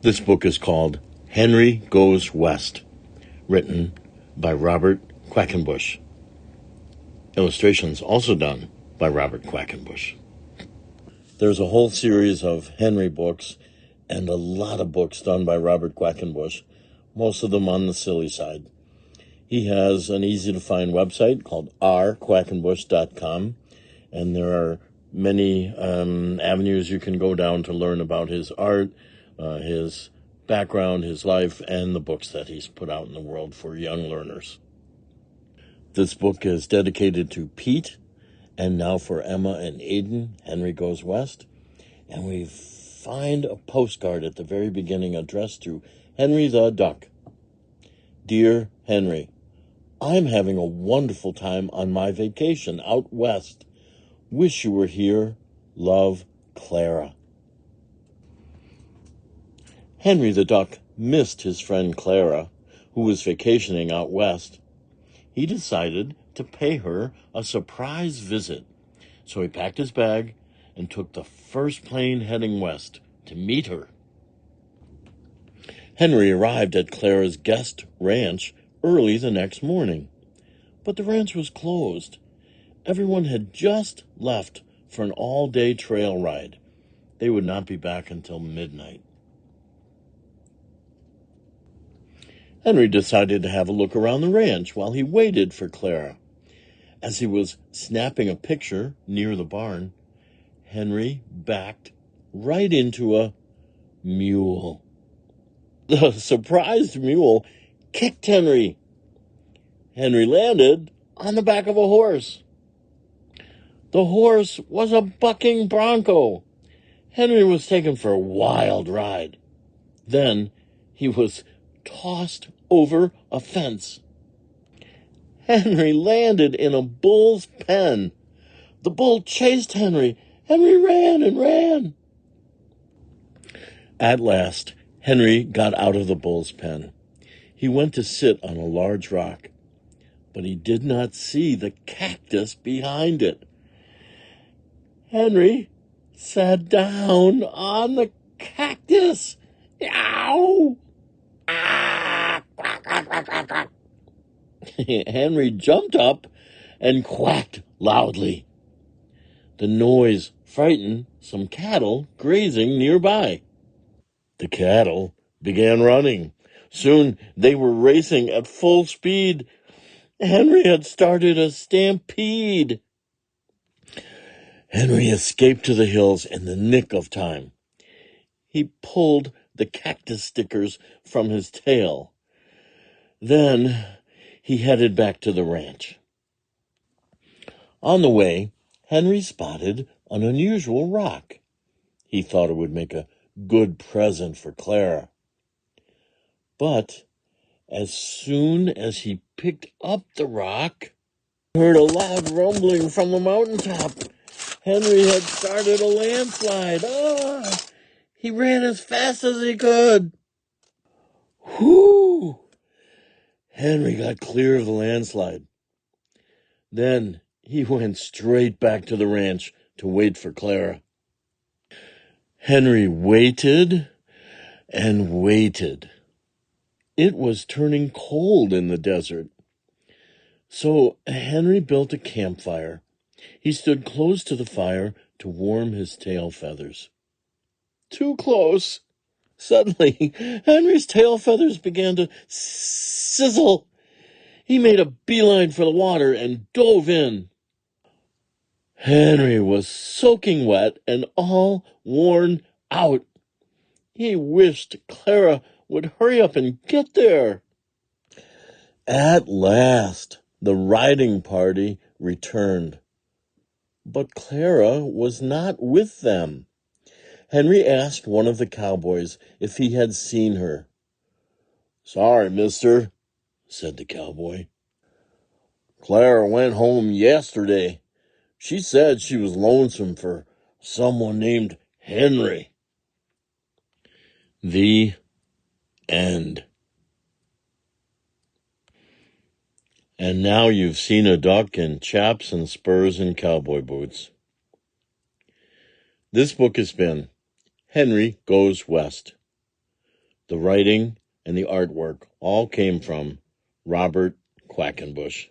This book is called Henry Goes West, written by Robert Quackenbush. Illustrations also done by Robert Quackenbush. There's a whole series of Henry books and a lot of books done by Robert Quackenbush, most of them on the silly side. He has an easy-to-find website called rquackenbush.com, and there are many avenues you can go down to learn about his art, his background, his life, and the books that he's put out in the world for young learners. This book is dedicated to Pete, and now for Emma and Aiden, Henry Goes West. And we find a postcard at the very beginning addressed to Henry the Duck. Dear Henry, I'm having a wonderful time on my vacation out west. Wish you were here. Love, Clara. Henry the Duck missed his friend Clara, who was vacationing out west. He decided to pay her a surprise visit, so he packed his bag and took the first plane heading west to meet her. Henry arrived at Clara's guest ranch early the next morning, but the ranch was closed. Everyone had just left for an all-day trail ride. They would not be back until midnight. Henry decided to have a look around the ranch while he waited for Clara. As he was snapping a picture near the barn, Henry backed right into a mule. The surprised mule kicked Henry. Henry landed on the back of a horse. The horse was a bucking bronco. Henry was taken for a wild ride. Then he was tossed over a fence. Henry landed in a bull's pen. The bull chased Henry. Henry ran and ran. At last, Henry got out of the bull's pen. He went to sit on a large rock, but he did not see the cactus behind it. Henry sat down on the cactus. Ow! Henry jumped up and quacked loudly. The noise frightened some cattle grazing nearby. The cattle began running. Soon they were racing at full speed. Henry had started a stampede. Henry escaped to the hills in the nick of time. He pulled the cactus stickers from his tail. Then he headed back to the ranch. On the way, Henry spotted an unusual rock. He thought it would make a good present for Clara. But as soon as he picked up the rock, he heard a loud rumbling from the mountaintop. Henry had started a landslide. He ran as fast as he could. Whoo! Henry got clear of the landslide. Then he went straight back to the ranch to wait for Clara. Henry waited and waited. It was turning cold in the desert. So Henry built a campfire. He stood close to the fire to warm his tail feathers. Too close. Suddenly, Henry's tail feathers began to sizzle. He made a beeline for the water and dove in. Henry was soaking wet and all worn out. He wished Clara would hurry up and get there. At last, the riding party returned. But Clara was not with them. Henry asked one of the cowboys if he had seen her. "Sorry, mister," said the cowboy. "Clara went home yesterday. She said she was lonesome for someone named Henry." The end. And now you've seen a duck in chaps and spurs and cowboy boots. This book has been Henry Goes West, The writing and the artwork all came from Robert Quackenbush.